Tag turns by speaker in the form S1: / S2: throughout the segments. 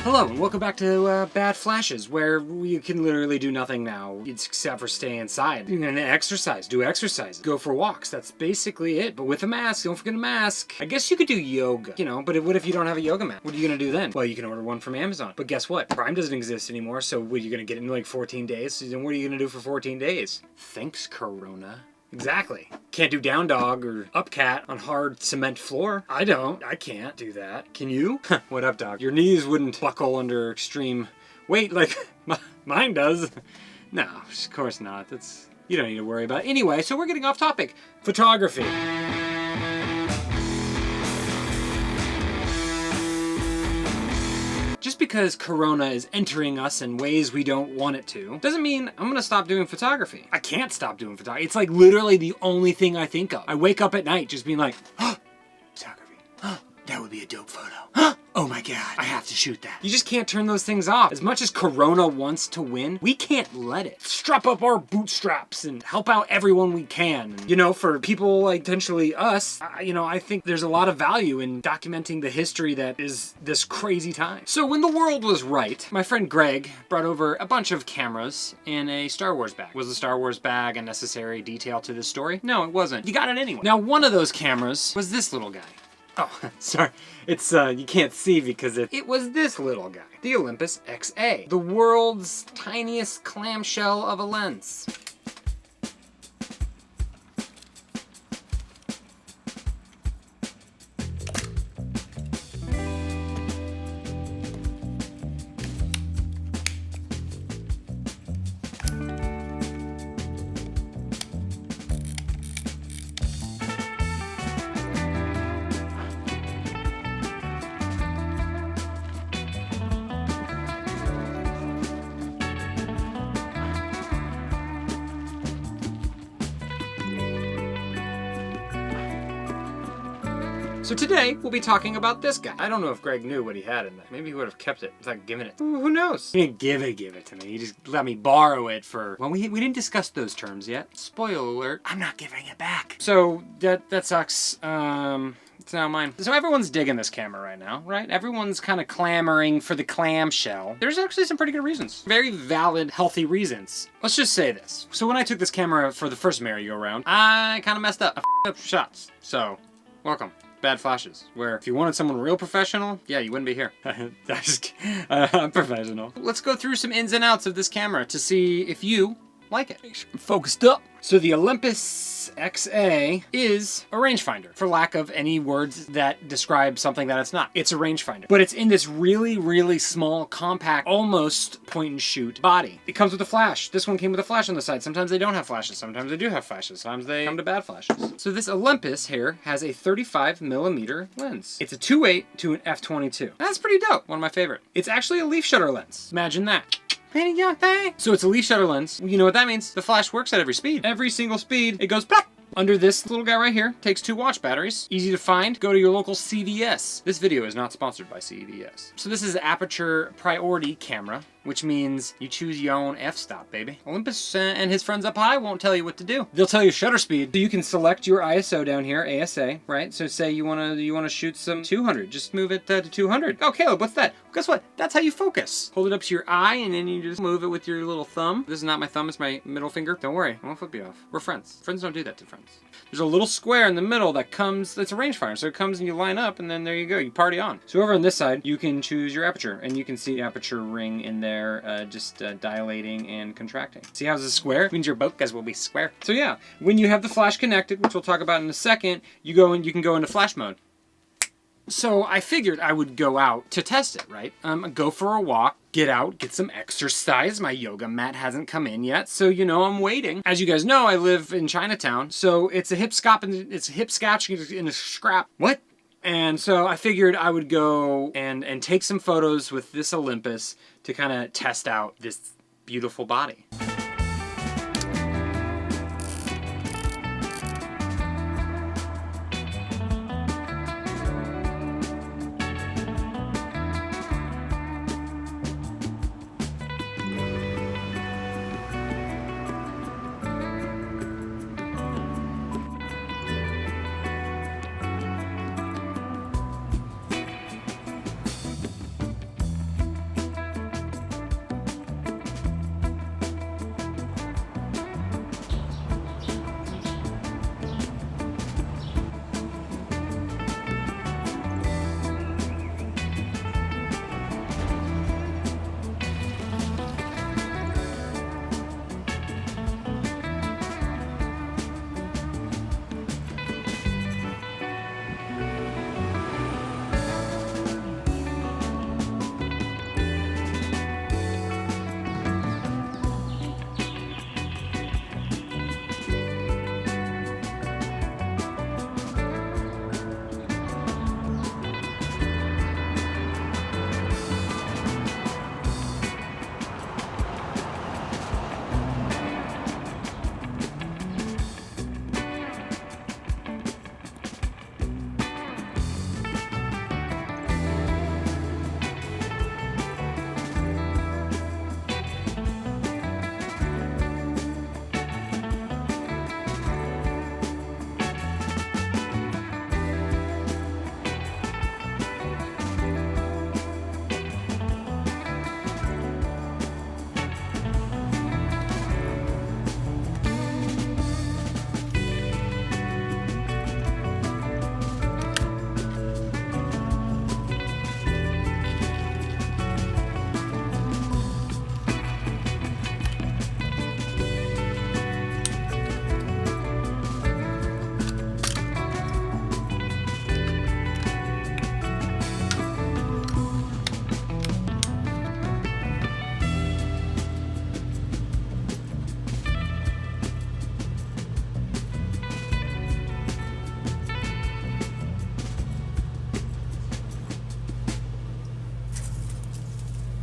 S1: Hello, and welcome back to Bad Flashes, where you can literally do nothing now except for stay inside. You can exercise, do exercise, go for walks. That's basically it. But with a mask, don't forget a mask. I guess you could do yoga, but what if you don't have a yoga mat? What are you gonna do then? Well, you can order one from Amazon. But guess what? Prime doesn't exist anymore, so what, are you gonna get it in like 14 days? Then what are you gonna do for 14 days? Thanks, Corona. Exactly. Can't do down dog or up cat on hard cement floor. I can't do that. Can you? What up, dog? Your knees wouldn't buckle under extreme weight like mine does. No, of course not. You don't need to worry about it. Anyway, so we're getting off topic. Photography. Just because Corona is entering us in ways we don't want it to, doesn't mean I'm gonna stop doing photography. I can't stop doing photography. It's like literally the only thing I think of. I wake up at night just being like, photography. That would be a dope photo. Oh my God, I have to shoot that. You just can't turn those things off. As much as Corona wants to win, we can't let it. Strap up our bootstraps and help out everyone we can. And, for people like potentially us, I think there's a lot of value in documenting the history that is this crazy time. So when the world was right, my friend Greg brought over a bunch of cameras in a Star Wars bag. Was the Star Wars bag a necessary detail to this story? No, it wasn't. You got it anyway. Now, one of those cameras was this little guy. Oh, sorry. It's, you can't see because it was this little guy. The Olympus XA. The world's tiniest clamshell of a lens. So today, we'll be talking about this guy. I don't know if Greg knew what he had in there. Maybe he would have kept it without giving it. Who knows? He didn't give it to me. He just let me borrow it for... Well, we didn't discuss those terms yet. Spoiler alert, I'm not giving it back. So, that sucks. It's now mine. So everyone's digging this camera right now, right? Everyone's kind of clamoring for the clamshell. There's actually some pretty good reasons. Very valid, healthy reasons. Let's just say this. So when I took this camera for the first merry-go-round, I kind of messed up. I f***ed up shots. So, welcome. Bad Flashes, where if you wanted someone real professional, yeah, you wouldn't be here. I'm professional. Let's go through some ins and outs of this camera to see if you like it. Focused up. So the Olympus XA is a rangefinder, for lack of any words that describe something that it's not. It's a rangefinder, but it's in this really, really small, compact, almost point and shoot body. It comes with a flash. This one came with a flash on the side. Sometimes they don't have flashes. Sometimes they do have flashes. Sometimes they come to bad flashes. So this Olympus here has a 35mm lens. It's a 2.8 to an f/22. That's pretty dope. One of my favorite. It's actually a leaf shutter lens. Imagine that. So it's a leaf shutter lens. You know what that means? The flash works at every speed. Every single speed, it goes plop. Under this little guy right here, takes 2 watch batteries. Easy to find. Go to your local CVS. This video is not sponsored by CVS. So this is an aperture priority camera, which means you choose your own f-stop, baby. Olympus and his friends up high won't tell you what to do. They'll tell you shutter speed. So you can select your ISO down here, ASA, right? So say you wanna shoot some 200. Just move it to 200. Oh, Caleb, what's that? Guess what? That's how you focus. Hold it up to your eye, and then you just move it with your little thumb. This is not my thumb, it's my middle finger. Don't worry, I won't flip you off. We're friends. Friends don't do that to friends. There's a little square in the middle that comes, it's a rangefinder. So it comes and you line up, and then there you go, you party on. So over on this side, you can choose your aperture, and you can see the aperture ring in there, just dilating and contracting. See how this is square? It means your bokehs will be square. So yeah, when you have the flash connected, which we'll talk about in a second, you can go into flash mode. So I figured I would go out to test it, right? Go for a walk, get out, get some exercise. My yoga mat hasn't come in yet, so I'm waiting. As you guys know, I live in Chinatown, so it's a hipscotch in a scrap. What? And so I figured I would go and take some photos with this Olympus to kind of test out this beautiful body.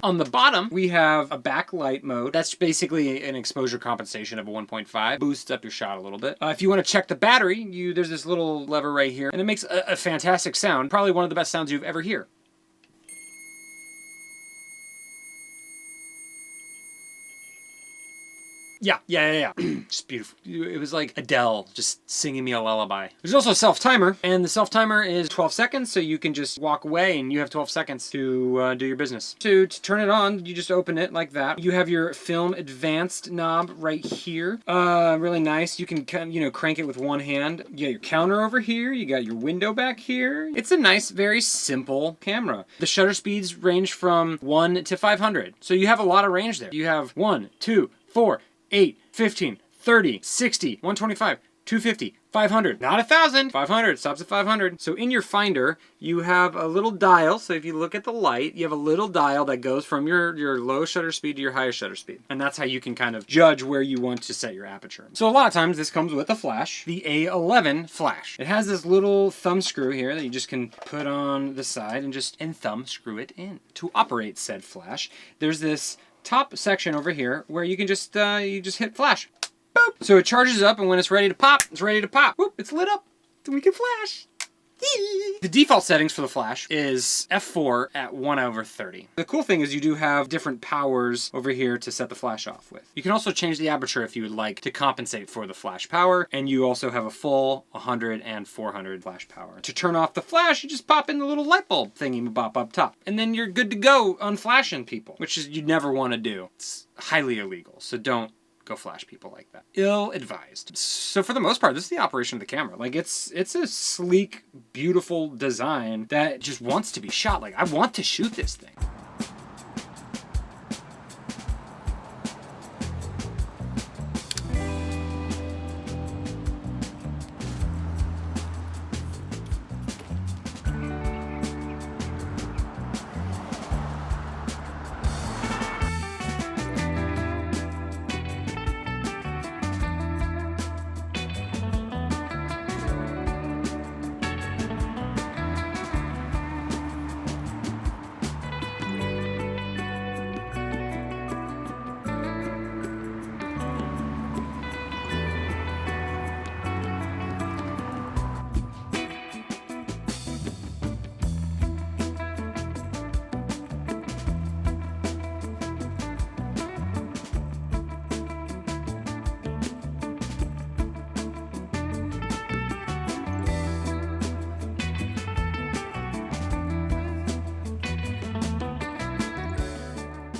S1: On the bottom, we have a backlight mode. That's basically an exposure compensation of a 1.5. Boosts up your shot a little bit. If you want to check the battery, there's this little lever right here, and it makes a fantastic sound. Probably one of the best sounds you've ever heard. Yeah. Just beautiful. It was like Adele just singing me a lullaby. There's also a self-timer, and the self-timer is 12 seconds, so you can just walk away and you have 12 seconds to do your business. To turn it on, you just open it like that. You have your film advanced knob right here. Really nice. You can crank it with one hand. You got your counter over here. You got your window back here. It's a nice, very simple camera. The shutter speeds range from 1 to 500, so you have a lot of range there. You have 1, 2, 4, 8, 15, 30, 60, 125, 250, 500. Not 1,000. 500. Stops at 500. So in your finder, you have a little dial. So if you look at the light, you have a little dial that goes from your low shutter speed to your highest shutter speed. And that's how you can kind of judge where you want to set your aperture. So a lot of times this comes with a flash, the A11 flash. It has this little thumb screw here that you just can put on the side and thumb screw it in. To operate said flash, there's this top section over here where you can just hit flash. Boop. So it charges up, and when it's ready to pop, it's ready to pop. Whoop, it's lit up. So we can flash. The default settings for the flash is f4 at 1/30. The cool thing is you do have different powers over here to set the flash off with. You can also change the aperture if you would like to compensate for the flash power, and you also have a full 100 and 400 flash power. To turn off the flash, you just pop in the little light bulb thingy-bop up top, and then you're good to go unflashing people, which is you'd never want to do. It's highly illegal, so don't go flash people like that. Ill-advised. So for the most part, this is the operation of the camera. Like it's a sleek, beautiful design that just wants to be shot. Like I want to shoot this thing.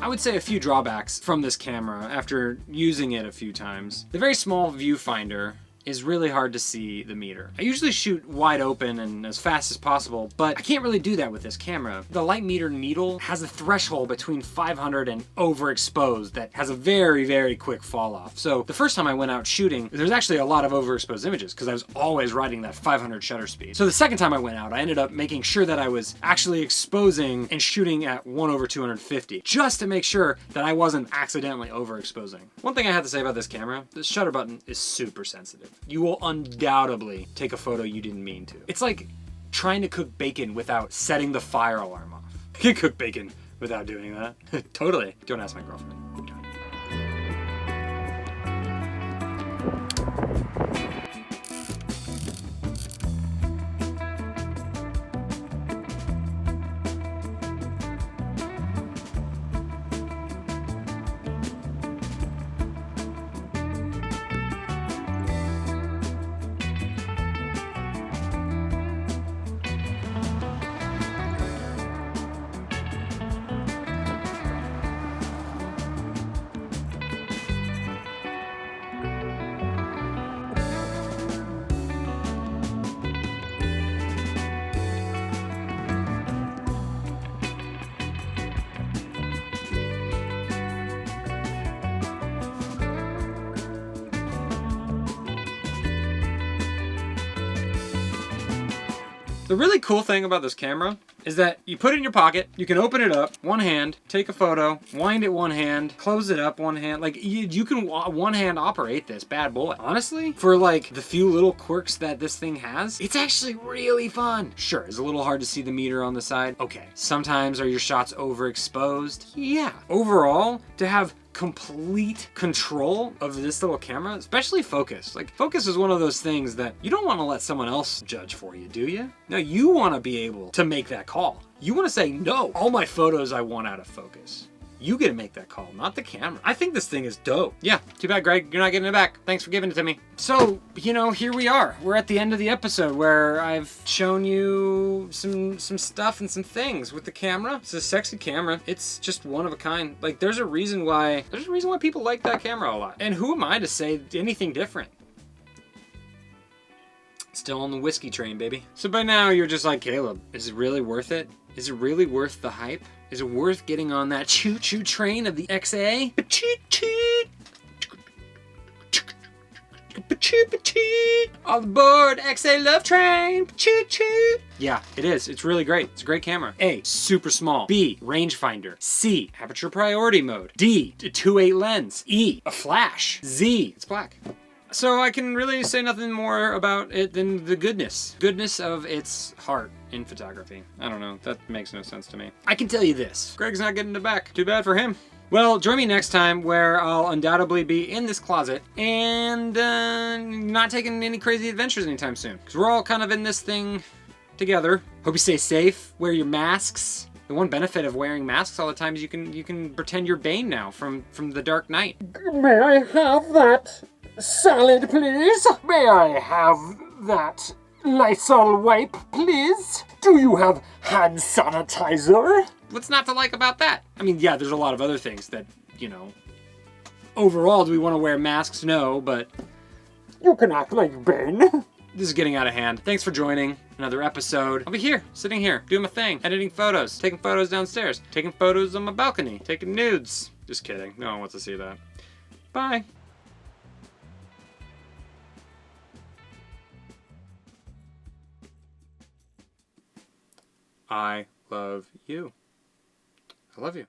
S1: I would say a few drawbacks from this camera after using it a few times. The very small viewfinder is really hard to see the meter. I usually shoot wide open and as fast as possible, but I can't really do that with this camera. The light meter needle has a threshold between 500 and overexposed that has a very, very quick fall off. So the first time I went out shooting, there's actually a lot of overexposed images because I was always riding that 500 shutter speed. So the second time I went out, I ended up making sure that I was actually exposing and shooting at 1/250, just to make sure that I wasn't accidentally overexposing. One thing I have to say about this camera, the shutter button is super sensitive. You will undoubtedly take a photo you didn't mean to. It's like trying to cook bacon without setting the fire alarm off. You can cook bacon without doing that. Totally. Don't ask my girlfriend. The really cool thing about this camera is that you put it in your pocket, you can open it up, one hand, take a photo, wind it one hand, close it up one hand. Like, you can one hand operate this bad boy. Honestly, for like the few little quirks that this thing has, it's actually really fun. Sure, it's a little hard to see the meter on the side. Okay, sometimes are your shots overexposed? Yeah. Overall, to have complete control of this little camera, especially focus. Like, focus is one of those things that you don't want to let someone else judge for you, do you? No, you want to be able to make that call. You want to say, no, all my photos I want out of focus. You get to make that call, not the camera. I think this thing is dope. Yeah, too bad, Greg, you're not getting it back. Thanks for giving it to me. So, you know, here we are. We're at the end of the episode where I've shown you some stuff and some things with the camera. It's a sexy camera. It's just one of a kind. Like, there's a reason why people like that camera a lot. And who am I to say anything different? Still on the whiskey train, baby. So by now you're just like, Caleb, is it really worth it? Is it really worth the hype? Is it worth getting on that choo-choo train of the XA? All aboard XA love train. Choo-choo. Yeah, it is. It's really great. It's a great camera. A, super small. B, rangefinder. C, aperture priority mode. D, a 2.8 lens. E, a flash. Z, it's black. So I can really say nothing more about it than the goodness of its heart in photography. I don't know, that makes no sense to me. I can tell you this, Greg's not getting it back. Too bad for him. Well, join me next time where I'll undoubtedly be in this closet and not taking any crazy adventures anytime soon. Because we're all kind of in this thing together. Hope you stay safe, wear your masks. The one benefit of wearing masks all the time is you can pretend you're Bane now from the Dark Knight.
S2: May I have that salad, please? May I have that Lysol wipe, please? Do you have hand sanitizer?
S1: What's not to like about that? I mean, yeah, there's a lot of other things that, you know, overall, do we want to wear masks? No, but
S2: you can act like Bane.
S1: This is getting out of hand. Thanks for joining another episode. I'll be here, sitting here, doing my thing, editing photos, taking photos downstairs, taking photos on my balcony, taking nudes. Just kidding. No one wants to see that. Bye. I love you. I love you.